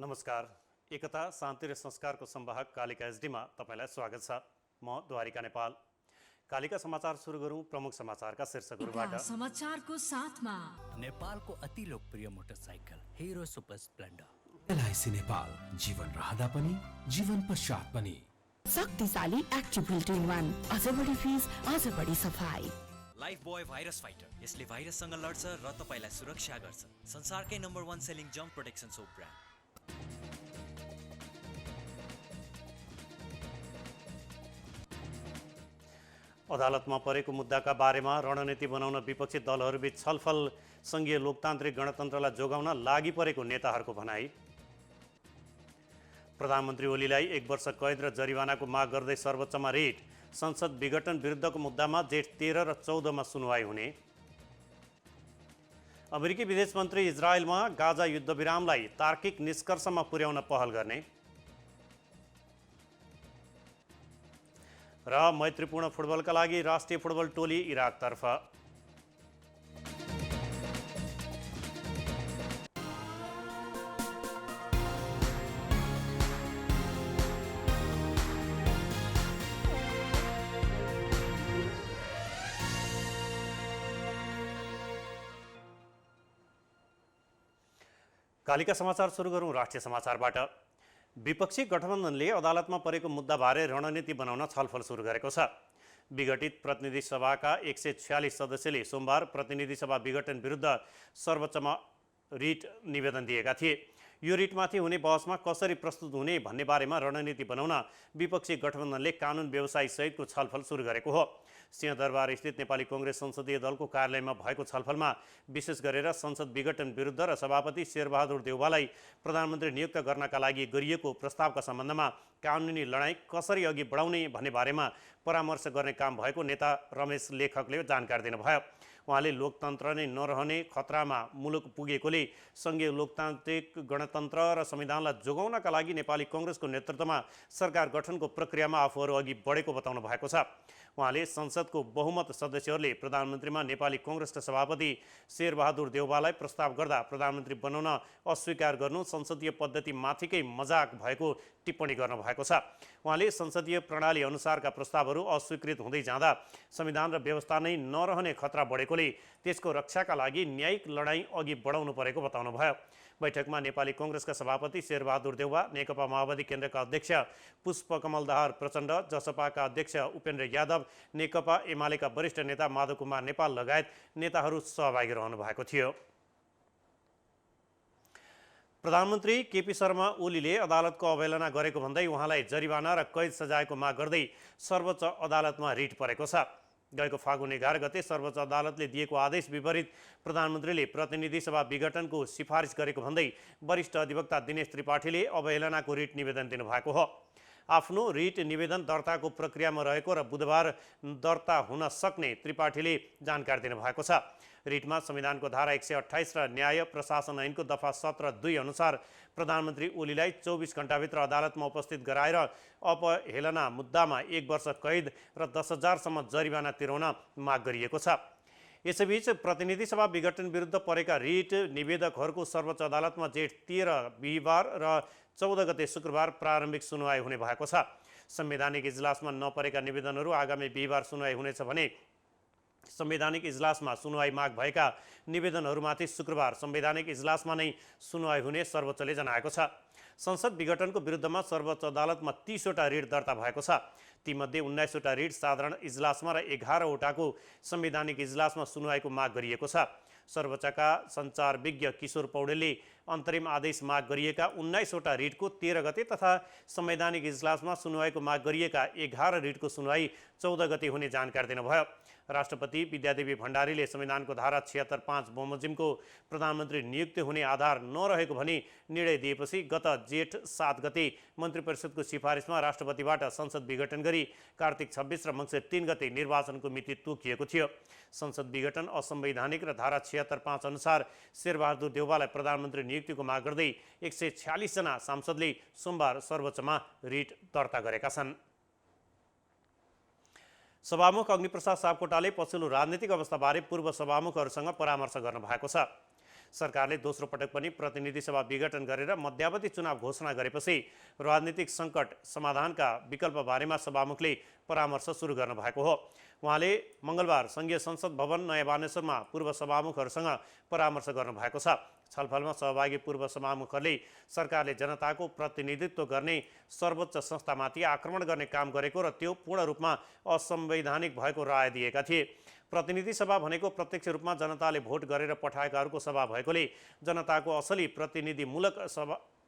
नमस्कार। एकता शान्ति र संस्कारको संवाहक कालिका एसडीमा तपाईलाई स्वागत छ। म द्वारिका नेपाल। कालिका समाचार सुरु गरौँ प्रमुख समाचारका शीर्षकहरूबाट। समाचारको साथमा नेपालको अति लोकप्रिय motorcycle hero super Splendor. LIC Nepal, जीवन रहँदा पनि जीवन पश्चात पनि। शक्तिशाली एक्टिभ बिल्ट इन वान, अझ बढी फिज, अझ बढी सफाई। लाइफ बोय भाइरस फाइटर, यसले भाइरससँग लड्छ र तपाईलाई सुरक्षा गर्छ। संसारकै नम्बर 1 सेलिङ जम्प प्रोटेक्सन सोप ब्रान्ड। अदालतमा परेको मुद्दाका बारेमा रणनीति बनाउन विपक्षी दलहरूबीच छलफल। संघीय लोकतान्त्रिक गणतन्त्रलाई जोगाउन लागि परेको नेताहरूको भनाई। प्रधानमन्त्री ओलीलाई 1 वर्ष कैद र जरिवानाको माग गर्दै सर्वोच्चमा रिट। संसद विघटन विरुद्धको मुद्दामा जेठ 13 र 14 मा सुनवाई हुने। अमेरिकी विदेश मन्त्री इजरायलमा गाजा युद्धविरामलाई तार्किक निष्कर्षमा पुर्याउन पहल गर्ने र मैत्रीपूर्ण फुटबलका लागि राष्ट्रिय फुटबल टोली इराकतर्फ। कालिका समाचार सुरु गरौँ राष्ट्रिय समाचारबाट। विपक्षी गठबन्धनले अदालतमा परेको मुद्दाबारे रणनीति बनाउन छलफल सुरु गरेको छ। विघटित प्रतिनिधि सभाका 146 सदस्यले सोमबार प्रतिनिधि सभा विघटन विरुद्ध सर्वोच्चमा रिट निवेदन दिएका थिए। यो रिटमाथि हुने बहसमा कसरी प्रस्तुत हुने भन्ने बारेमा रणनीति बनाउन विपक्षी गठबन्धनले कानुन व्यवसायी सहितको छलफल सुरु गरेको हो। सिंहदरबार स्थित नेपाली कांग्रेस संसदीय दलको कार्यालयमा भएको छलफलमा विशेष गरेर संसद विघटन विरुद्ध र सभापति शेरबहादुर देउवालाई प्रधानमन्त्री नियुक्त गर्नका लागि गरिएको प्रस्तावका सम्बन्धमा कानुनी लडाईँ कसरी अघि बढाउने भन्ने बारेमा परामर्श गर्ने काम भएको नेता रमेश लेखकले जानकारी दिनुभयो। उहाँले लोकतन्त्र नै नरहने खतरामा मुलुक पुगेकोले संघीय लोकतान्त्रिक गणतन्त्र र संविधानलाई जोगाउनका लागि नेपाली कांग्रेसको नेतृत्वमा सरकार गठनको प्रक्रियामा आफूहरू अघि बढेको बताउनु भएको छ। उहाँले संसदको बहुमत सदस्यहरूले प्रधानमन्त्रीमा नेपाली कांग्रेसका सभापति शेरबहादुर देउवालाई प्रस्ताव गर्दा प्रधानमन्त्री बनाउन अस्वीकार गर्नु संसदीय पद्धति माथिकै मजाक भएको टिप्पणी गर्नु भएको छ। उहाँले संसदीय प्रणाली अनुसारका प्रस्तावहरू अस्वीकृत हुँदै जाँदा संविधान र व्यवस्था नै नरहने खतरा बढेकोले त्यसको रक्षाका लागि न्यायिक लडाईँ अघि बढाउनु परेको बताउनुभयो। बैठकमा नेपाली कांग्रेसका सभापति शेरबहादुर देउवा, नेकपा माओवादी केन्द्रका अध्यक्ष पुष्पकमल दाहाल प्रचण्ड, जसपाका अध्यक्ष उपेन्द्र यादव, नेकपा एमालेका वरिष्ठ नेता माधव कुमार नेपाल लगायत नेताहरू सहभागी रहनु भएको थियो। प्रधानमन्त्री केपी शर्मा ओलीले अदालतको अवहेलना गरेको भन्दै उहाँलाई जरिवाना र कैद सजायको माग गर्दै सर्वोच्च अदालतमा रिट परेको छ। गएको फागुन 11 गते सर्वोच्च अदालतले दिएको आदेश विपरीत प्रधानमन्त्रीले प्रतिनिधि सभा विघटनको सिफारिस गरेको भन्दै वरिष्ठ अधिवक्ता दिनेश त्रिपाठीले अवहेलनाको रिट निवेदन दिनुभएको हो। आफ्नो रिट निवेदन दर्ताको प्रक्रियामा रहेको र बुधबार दर्ता हुन सक्ने त्रिपाठीले जानकारी दिनुभएको छ। रिटमा संविधानको धारा 128 र न्याय प्रशासन ऐनको दफा 17(2) अनुसार प्रधानमन्त्री ओलीलाई 24 घण्टाभित्र अदालतमा उपस्थित गराएर अपहेलना मुद्दामा 1 वर्ष कैद र 10,000 सम्म जरिवाना तिराउन माग गरिएको छ। यसैबीच प्रतिनिधि सभा विघटन विरुद्ध परेका रिट निवेदकहरूको सर्वोच्च अदालतमा जेठ 13 बिहिबार र 14 गते शुक्रबार प्रारम्भिक सुनवाई हुने भएको छ। संवैधानिक इजलासमा नपरेका निवेदनहरू आगामी बिहिबार सुनवाई हुनेछ भने संवैधानिक इजलासमा सुनवाई माग भएका निवेदनहरूमाथि शुक्रबार संवैधानिक इजलासमा नै सुनवाई हुने सर्वोच्चले जनाएको छ। संसद विघटनको विरुद्धमा सर्वोच्च अदालतमा 30 वटा रिट दर्ता भएको छ। तीमध्ये 19 वटा रिट साधारण इजलासमा र 11 वटाको संवैधानिक इजलासमा सुनवाईको माग गरिएको छ। सर्वोच्चका सञ्चार विज्ञ किशोर पौडेलले अन्तरिम आदेश माग गरिएका 19 वटा रिटको 13 गते तथा संवैधानिक इजलासमा सुनवाईको माग गरिएका 11 रिटको सुनवाई 14 गते हुने जानकारी दिनुभयो। राष्ट्रपति विद्यादेवी भण्डारीले संविधानको धारा 76(5) बमोजिमको प्रधानमन्त्री नियुक्ति हुने आधार नरहेको भनी निर्णय दिएपछि गत जेठ 7 गते मन्त्री परिषदको सिफारिसमा राष्ट्रपतिबाट संसद विघटन गरी कार्तिक 26 र मङ्सिर 3 गते निर्वाचनको मिति तोकिएको थियो। संसद विघटन असंवैधानिक र धारा 76(5) अनुसार शेरबहादुर देउवालाई प्रधानमन्त्री नियुक्तिको माग गर्दै 146 जना सांसदले सोमबार सर्वोच्चमा रिट दर्ता गरेका छन्। सभामुख अग्निप्रसाद सापकोटाले पछिल्लो राजनीतिक अवस्थाबारे पूर्व सभामुखहरूसँग परामर्श गर्नु भएको छ। सरकारले दोस्रो पटक पनि प्रतिनिधि सभा विघटन गरेर मध्यावधि चुनाव घोषणा गरेपछि राजनीतिक सङ्कट समाधानका विकल्प बारेमा सभामुखले परामर्श सुरु गर्नु भएको हो। उहाँले मङ्गलबार सङ्घीय संसद भवन नयाँ बानेश्वरमा पूर्व सभामुखहरूसँग परामर्श गर्नुभएको छ। छलफलमा सहभागी पूर्व सभामुखहरूले सरकारले जनताको प्रतिनिधित्व गर्ने सर्वोच्च संस्थामाथि आक्रमण गर्ने काम गरेको र त्यो पूर्ण रूपमा असंवैधानिक भएको राय दिएका थिए। प्रतिनिधि सभा भनेको प्रत्यक्ष रूपमा जनताले भोट गरेर पठाएकाहरूको सभा भएकोले जनताको असली प्रतिनिधिमूलक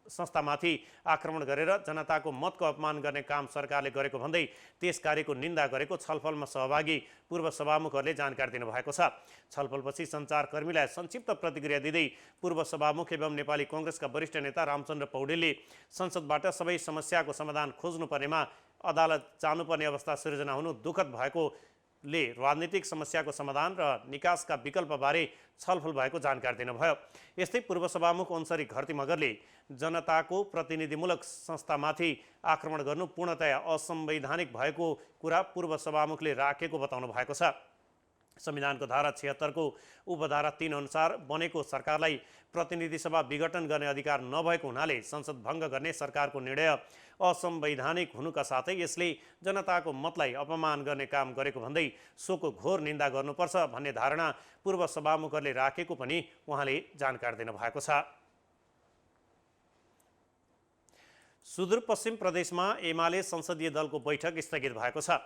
संस्थामाथि आक्रमण गरेर जनताको मतको अपमान गर्ने काम सरकारले गरेको भन्दै त्यस कार्यको निन्दा गरेको छलफलमा सहभागी पूर्व सभामुखहरूले जानकारी दिनुभएको छ। छलफलपछि सञ्चारकर्मीलाई संक्षिप्त प्रतिक्रिया दिँदै पूर्व सभामुख एवं नेपाली कङ्ग्रेसका वरिष्ठ नेता रामचन्द्र पौडेलले संसदबाट सबै समस्याको समाधान खोज्नुपर्नेमा अदालत जानुपर्ने अवस्था सिर्जना हुनु दुःखद भएकोले राजनीतिक समस्याको समाधान र निकासका विकल्पबारे छलफल भएको जानकारी दिनुभयो। यस्तै पूर्व सभामुख अन्सरी घरती मगरले जनताको प्रतिनिधिमूलक संस्थामाथि आक्रमण गर्नु पूर्णतया असंवैधानिक भएको कुरा पूर्व सभामुखले राखेको बताउनु भएको छ। संविधानको धारा 76 को उपधारा 3 अनुसार बनेको सरकारलाई प्रतिनिधि सभा विघटन गर्ने अधिकार नभएको हुनाले संसद भङ्ग गर्ने सरकारको निर्णय असंवैधानिक हुनुका साथै यसले जनताको मतलाई अपमान गर्ने काम गरेको भन्दै सोको घोर निन्दा गर्नुपर्छ भन्ने धारणा पूर्व सभामुखहरूले राखेको पनि उहाँले जानकारी दिनुभएको छ। सुदूरपश्चिम प्रदेशमा एमाले संसदीय दलको बैठक स्थगित भएको छ।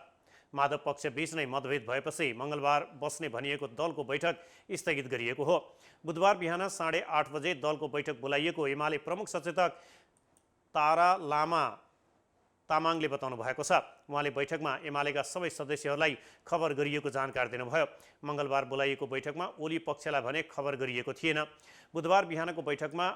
माधव पक्ष बीच नै मतभेद भएपछि मङ्गलबार बस्ने भनिएको दलको बैठक स्थगित गरिएको हो। बुधबार बिहान 8:30 बजे दलको बैठक बोलाइएको एमाले प्रमुख सचेतक तारा लामा तामाङले बताउनु भएको छ। उहाँले बैठकमा एमालेका सबै सदस्यहरूलाई खबर गरिएको जानकारी दिनुभयो। मङ्गलबार बोलाइएको बैठकमा ओली पक्षलाई भने खबर गरिएको थिएन। बुधबार बिहानको बैठकमा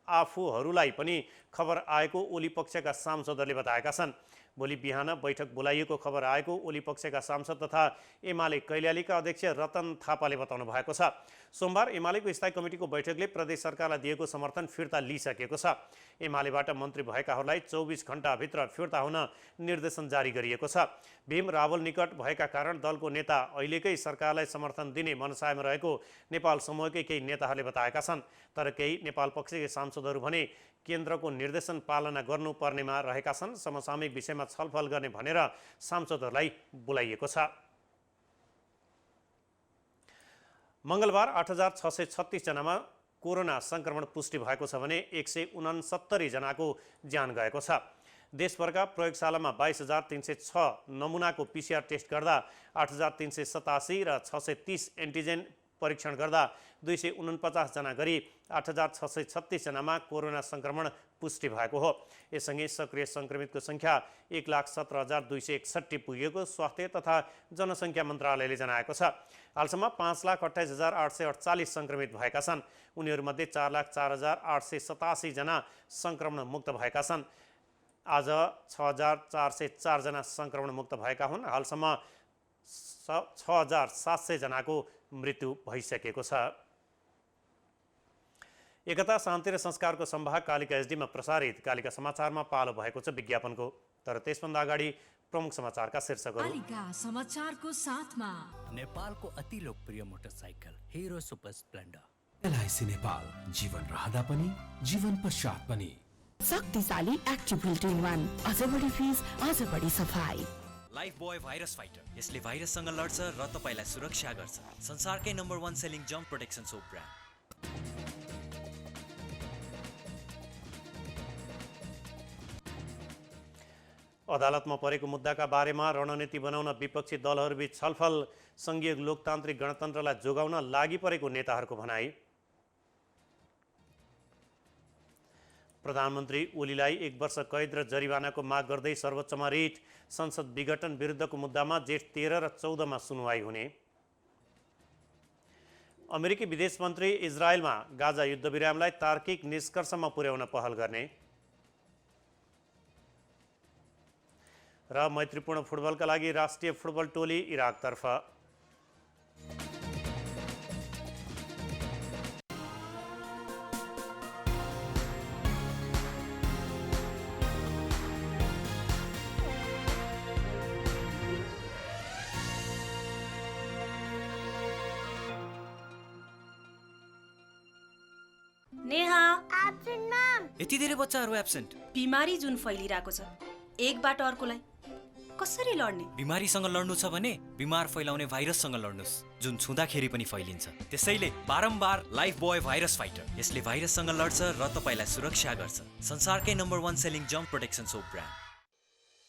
आफूहरूलाई पनि खबर आएको ओली पक्षका सांसदहरूले बताएका छन्। भोलि बिहान बैठक बोलाइएको खबर आएको ओली पक्षका सांसद तथा एमाले कैलालीका अध्यक्ष रतन थापाले बताउनु भएको छ। सोमबार एमालेको स्थायी कमिटीको बैठकले प्रदेश सरकारलाई दिएको समर्थन फिर्ता लिइसकेको छ। एमालेबाट मन्त्री भएकाहरूलाई 24 घण्टाभित्र फिर्ता हुन निर्देशन जारी गरिएको छ। भीम रावल निकट भएका कारण दलको नेता अहिलेकै सरकारलाई समर्थन दिने मनसायमा रहेको नेपाल समूहकै केही नेताहरूले बताएका छन्। तर केही नेपाल पक्षका सांसदहरू भने केन्द्रको निर्देशन पालना गर्नुपर्नेमा रहेका छन्। समसामयिक विषयमा छलफल गर्ने भनेर सांसदहरूलाई बोलाइएको छ। मङ्गलबार 8636 जनामा कोरोना संक्रमण पुष्टि भएको छ भने 169 जनाको ज्यान गएको छ। देशभरका प्रयोगशालामा 22306 नमुनाको PCR टेस्ट गर्दा 8387 र 630 एन्टिजेन परीक्षण गर्दा 249 जना गरी 8636 जनामा कोरोना संक्रमण पुष्टि भएको हो। यससँगै सक्रिय संक्रमितको सङ्ख्या 1,17,261 पुगेको स्वास्थ्य तथा जनसङ्ख्या मन्त्रालयले जनाएको छ। हालसम्म 5,28,848 संक्रमित भएका छन्। उनीहरूमध्ये 4,04,887 जना संक्रमण मुक्त भएका छन्। आज 6,404 जना संक्रमण मुक्त भएका हुन्। हालसम्म 6,700 जनाको मृत्यु भइसकेको छ। एकता शान्ति र संस्कारको सम्भाग कालिका एसडीमा प्रसारित कालिका समाचारमा पालो भएको छ विज्ञापनको। तर त्यसभन्दा अगाडि प्रमुख समाचारका शीर्षकहरू। कालिका समाचारको साथमा नेपालको अति लोकप्रिय motorcycle hero super Splendor. LIC Nepal, जीवन रहँदा पनि जीवन पश्चात पनि। शक्तिशाली एक्टिभिटी 1, अझ बढी फिज, अझ बढी सफाई। लाइफ बोय भाइरस फाइटर, यसले भाइरससँग लड्छ र तपाईलाई सुरक्षा गर्छ। संसारकै नम्बर 1 सेलिङ जम्प प्रोटेक्सन सोप ब्रान्ड। अदालतमा परेको मुद्दाका बारेमा रणनीति बनाउन विपक्षी दलहरूबीच छलफल। संघीय लोकतान्त्रिक गणतन्त्रलाई जोगाउन लागि परेको नेताहरूको भनाई। प्रधानमन्त्री ओलीलाई 1 वर्ष कैद र जरिवानाको माग गर्दै सर्वोच्चमा रिट। संसद विघटन विरुद्धको मुद्दामा जेठ 13 र 14 मा सुनवाई हुने। अमेरिकी विदेश मन्त्री इजरायलमा गाजा युद्धविरामलाई तार्किक निष्कर्षमा पुर्याउन पहल गर्ने र मैत्रीपूर्ण फुटबलका लागि राष्ट्रिय फुटबल टोली इराकतर्फ। नेहा यति धेरै बच्चाहरू एब्सेन्ट। बिमारी जुन फैलिरहेको छ एकबाट अर्कोलाई कसरी लड्ने? बिमारीसँग लड्नु छ भने बिमार फैलाउने भाइरससँग लड्नुस्, जुन छुँदाखेरि पनि फैलिन्छ। त्यसैले बारम्बार लाइफ बोय भाइरस फाइटर। यसले भाइरससँग लड्छ र तपाईलाई सुरक्षा गर्छ। संसारकै नम्बर 1 सेलिङ जम्प प्रोटेक्सन सोप ब्रान्ड।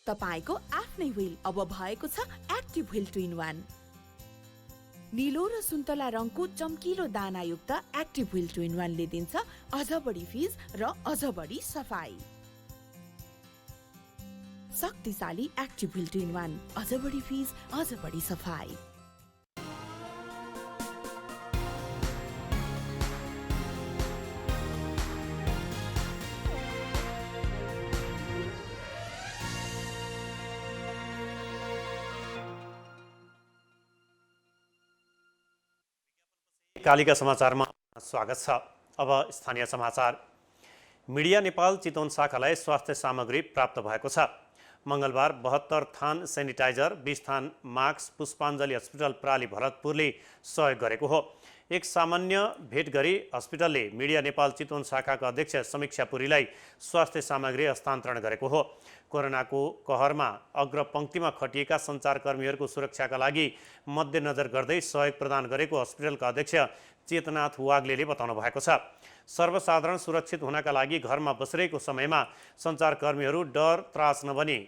तपाईको आफ्नै व्हील अब भएको छ एक्टिभ व्हील 2 in 1। नीलो र सुन्तला रङको चम्किलो दानायुक्त एक्टिभ व्हील 2 in 1 ले दिन्छ अझ बढी फिज र अझ बढी सफाई। शक्तिशाली एक्टिभ व्हील 2 in 1, अझ बढी फिज अझ बढी सफाई। कालिका समाचारमा स्वागत छ। अब स्थानीय समाचार। मिडिया नेपाल चितवन शाखालाई स्वास्थ्य सामग्री प्राप्त भएको छ। मंगलबार 72 थान सेनिटाइजर, 20 थान मास्क पुष्पाञ्जली अस्पताल प्राली भरतपुरले सहयोग गरेको हो। एक सामान्य भेट गरी अस्पतालले मिडिया नेपाल चितवन शाखाका अध्यक्ष समीक्षा पुरीलाई स्वास्थ्य सामग्री हस्तान्तरण गरेको हो। कोरोनाको कहरमा अग्रपङ्क्तिमा खटिएका सञ्चारकर्मीहरूको सुरक्षाका लागि मध्यनजर गर्दै सहयोग प्रदान गरेको अस्पतालका अध्यक्ष चेतनाथ वाग्लेले बताउनु भएको छ। सर्वसाधारण सुरक्षित हुनका लागि घरमा बसिरहेको समयमा सञ्चारकर्मीहरू डर त्रास नबनी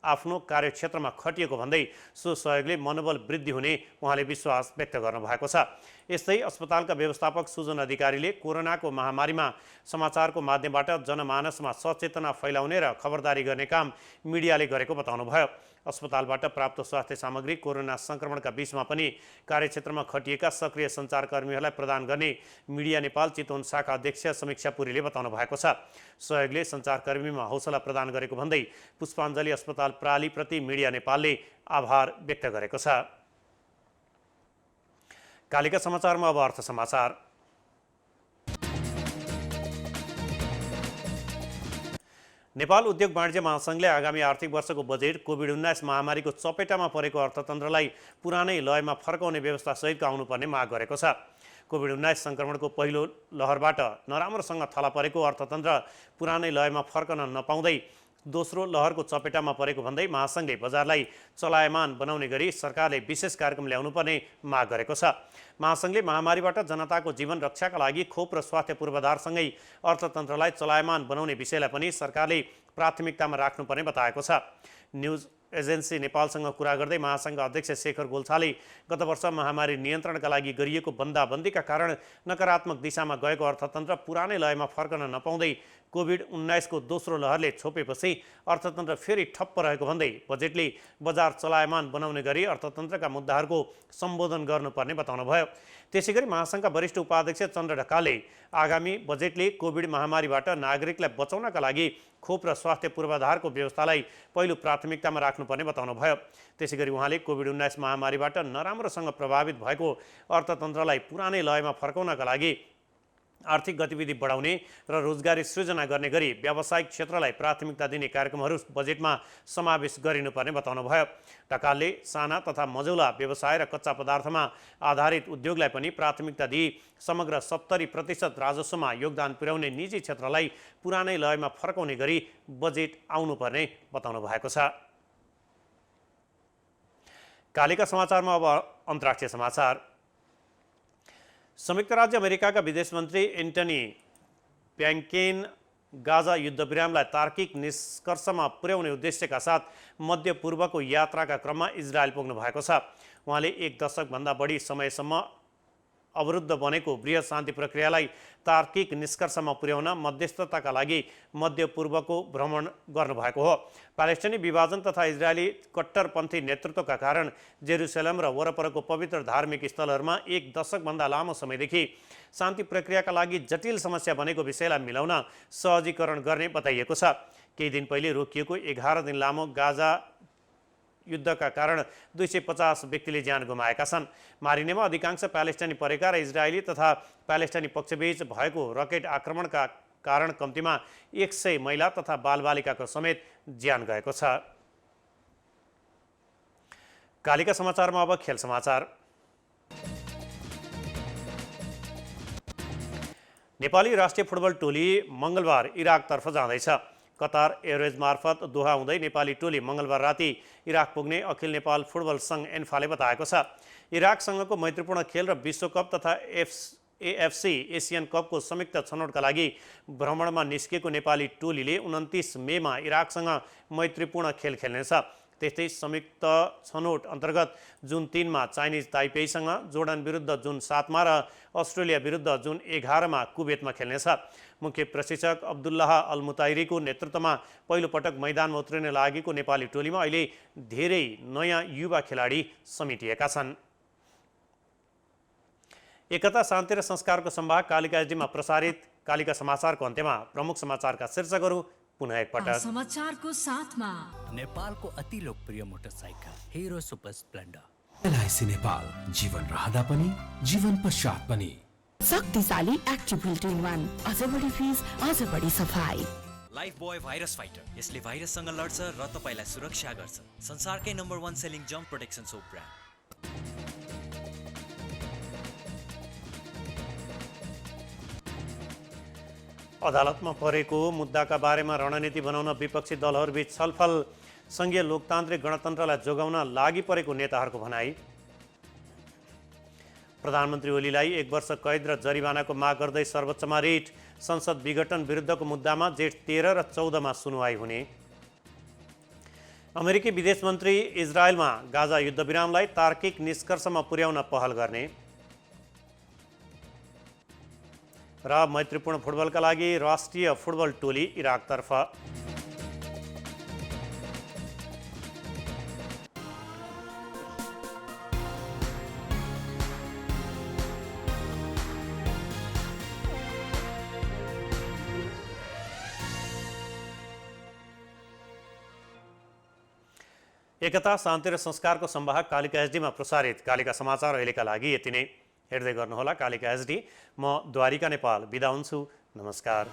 आफ्नो कार्यक्षेत्रमा खटिएको भन्दै सो सहयोगले मनोबल वृद्धि हुने उहाँले विश्वास व्यक्त गर्नुभएको छ। यस्तै अस्पतालका व्यवस्थापक सुजन अधिकारीले कोरोनाको महामारीमा समाचारको माध्यमबाट जनमानसमा सचेतना फैलाउने र खबरदारी गर्ने काम मिडियाले गरेको बताउनुभयो। अस्पतालबाट प्राप्त स्वास्थ्य सामग्री कोरोना संक्रमणका बीचमा पनि कार्यक्षेत्रमा खटिएका सक्रिय सञ्चारकर्मीहरूलाई प्रदान गर्ने मिडिया नेपाल चितवन शाखा अध्यक्ष समीक्षा पुरीले बताउनु भएको छ। सहयोगले सञ्चारकर्मीमा हौसला प्रदान गरेको भन्दै पुष्पाञ्जली अस्पताल प्रालीप्रति मिडिया नेपालले आभार व्यक्त गरेको छ। कालिका समाचारमा अब अर्थ समाचार। नेपाल उद्योग वाणिज्य महासङ्घले आगामी आर्थिक वर्षको बजेट कोभिड-19 महामारीको चपेटामा परेको अर्थतन्त्रलाई पुरानै लयमा फर्काउने व्यवस्थासहितको आउनुपर्ने माग गरेको छ। कोभिड-19 सङ्क्रमणको पहिलो लहरबाट नराम्रोसँग थला परेको अर्थतन्त्र पुरानै लयमा फर्कन नपाउँदै दोस्रो लहरको चपेटामा परेको भन्दै महासङ्घले बजारलाई चलायमान बनाउने गरी सरकारले विशेष कार्यक्रम ल्याउनुपर्ने माग गरेको छ। महासङ्घले महामारीबाट जनताको जीवन रक्षाका लागि खोप र स्वास्थ्य पूर्वाधारसँगै अर्थतन्त्रलाई चलायमान बनाउने विषयलाई पनि सरकारले प्राथमिकतामा राख्नुपर्ने बताएको छ। न्युज एजेन्सी नेपालसँग कुरा गर्दै महासङ्घ अध्यक्ष शेखर गोल्छाले गत वर्ष महामारी नियन्त्रणका लागि गरिएको बन्दाबन्दीका कारण नकारात्मक दिशामा गएको अर्थतन्त्र पुरानै लयमा फर्कन नपाउँदै कोभिड-19 को दोस्रो लहरले छोपेपछि अर्थतन्त्र फेरि ठप्प रहेको भन्दै बजेटले बजार चलायमान बनाउने गरी अर्थतन्त्रका मुद्दाहरूको सम्बोधन गर्नुपर्ने बताउनुभयो। त्यसैगरी महासङ्घका वरिष्ठ उपाध्यक्ष चन्द्र ढकालले आगामी बजेटले कोभिड महामारीबाट नागरिकलाई बचाउनका लागि खोप र स्वास्थ्य पूर्वाधारको व्यवस्थालाई पहिलो प्राथमिकतामा राख्नुपर्ने बताउनुभयो। त्यसैगरी उहाँले कोभिड-19 महामारीबाट नराम्रोसँग प्रभावित भएको अर्थतन्त्रलाई पुरानै लयमा फर्काउनका लागि आर्थिक गतिविधि बढाउने र रोजगारी सृजना गर्ने गरी व्यावसायिक क्षेत्रलाई प्राथमिकता दिने कार्यक्रमहरू बजेटमा समावेश गरिनुपर्ने बताउनुभयो। ढकालले साना तथा मझौला व्यवसाय र कच्चा पदार्थमा आधारित उद्योगलाई पनि प्राथमिकता दिई समग्र 70% राजस्वमा योगदान पुर्याउने निजी क्षेत्रलाई पुरानै लयमा फर्काउने गरी बजेट आउनुपर्ने बताउनु भएको छ। कालिका समाचारमा अब अन्तर्राष्ट्रिय समाचार। संयुक्त राज्य अमेरिकाका विदेश मन्त्री एन्टनी ब्लिङ्केन गाजा युद्धविरामलाई तार्किक निष्कर्षमा पुर्याउने उद्देश्यका साथ मध्यपूर्वको यात्राका क्रममा इजरायल पुग्नु भएको छ। उहाँले 1 दशकभन्दा बढी समयसम्म अवरुद्ध बनेको बृहत शान्ति प्रक्रियालाई तार्किक निष्कर्षमा पुर्याउन मध्यस्थताका लागि मध्यपूर्वको भ्रमण गर्नुभएको हो। प्यालेस्टाइनी विभाजन तथा इजरायली कट्टरपन्थी नेतृत्वका कारण जेरुसलेम र वरपरको पवित्र धार्मिक स्थलहरूमा 1 दशकभन्दा लामो समयदेखि शान्ति प्रक्रियाका लागि जटिल समस्या बनेको विषयलाई मिलाउन सहजीकरण गर्ने बताइएको छ। केही दिन पहिले रोकिएको 11 दिन लामो गाजा युद्धका कारण 250 व्यक्तिले ज्यान गुमाएका छन्। मारिनेमा अधिकांश प्यालेस्टाइनी परेका र इजरायली तथा प्यालेस्टाइनी पक्षबीच भएको रकेट आक्रमणका कारण कम्तीमा 100 महिला तथा बालबालिकाको समेत ज्यान गएको छ। कालिका समाचारमा अब खेल समाचार। नेपाली राष्ट्रिय फुटबल टोली मङ्गलबार इराकतर्फ जाँदैछ। कतार एयरवेज मार्फत दोहा हुँदै नेपाली टोली मङ्गलबार राति इराक पुग्ने अखिल नेपाल फुटबल सङ्घ एन्फाले बताएको छ। इराकसँगको मैत्रीपूर्ण खेल र विश्वकप तथा एएफसी एसियन कपको संयुक्त छनौटका लागि भ्रमणमा निस्केको नेपाली टोलीले 29 मेमा इराकसँग मैत्रीपूर्ण खेल खेल्नेछ। त्यस्तै संयुक्त छनौट अन्तर्गत जुन 3मा चाइनिज ताइपेईसँग, जोर्डन विरुद्ध जुन 7मा र अस्ट्रेलिया विरुद्ध जुन 11मा कुवेतमा खेल्नेछ। मुख्य प्रशिक्षक अब्दुल्लाह अल मुताइरीको नेतृत्वमा पहिलोपटक मैदानमा उत्रिन लागेको नेपाली टोलीमा अहिले धेरै नयाँ युवा खेलाडी समेटिएका छन्। एकता, शान्ति र संस्कारको संवाद कालिका एसडीमा प्रसारित कालिका समाचारको अन्त्यमा प्रमुख समाचारका शीर्षकहरू पुनः एकपटक। समाचारको साथमा नेपालको अति लोकप्रिय motorcycle hero super Splendor. LIC Nepal, जीवन रहँदा पनि जीवन पश्चात पनि। शक्तिशाली एक्टिभ व्हील 2-in-1, अझ बढी फिज, अझ बढी सफाई। लाइफ बोय भाइरस फाइटर, यसले भाइरससँग लड्छ र तपाईलाई सुरक्षा गर्छ। संसारकै नम्बर 1 सेलिङ जम्प प्रोटेक्सन सोप ब्रान्ड। अदालतमा परेको मुद्दाका बारेमा रणनीति बनाउन विपक्षी दलहरूबीच छलफल। सङ्घीय लोकतान्त्रिक गणतन्त्रलाई जोगाउन लागि परेको नेताहरूको भनाई। प्रधानमन्त्री ओलीलाई 1 वर्ष कैद र जरिवानाको माग गर्दै सर्वोच्चमा रिट। संसद विघटन विरुद्धको मुद्दामा जेठ 13 र 14मा सुनुवाई हुने। अमेरिकी विदेश मन्त्री इजरायलमा गाजा युद्धविरामलाई तार्किक निष्कर्षमा पुर्याउन पहल गर्ने र मैत्रीपूर्ण फुटबलका लागि राष्ट्रिय फुटबल टोली इराकतर्फ। एकता, शान्ति र संस्कारको संवाहक कालिका एसडीमा प्रसारित कालिका समाचार अहिलेका लागि यति नै। हेर्दै गर्नुहोला कालिका एसडी। म द्वारिका नेपाल बिदा हुन्छु। नमस्कार।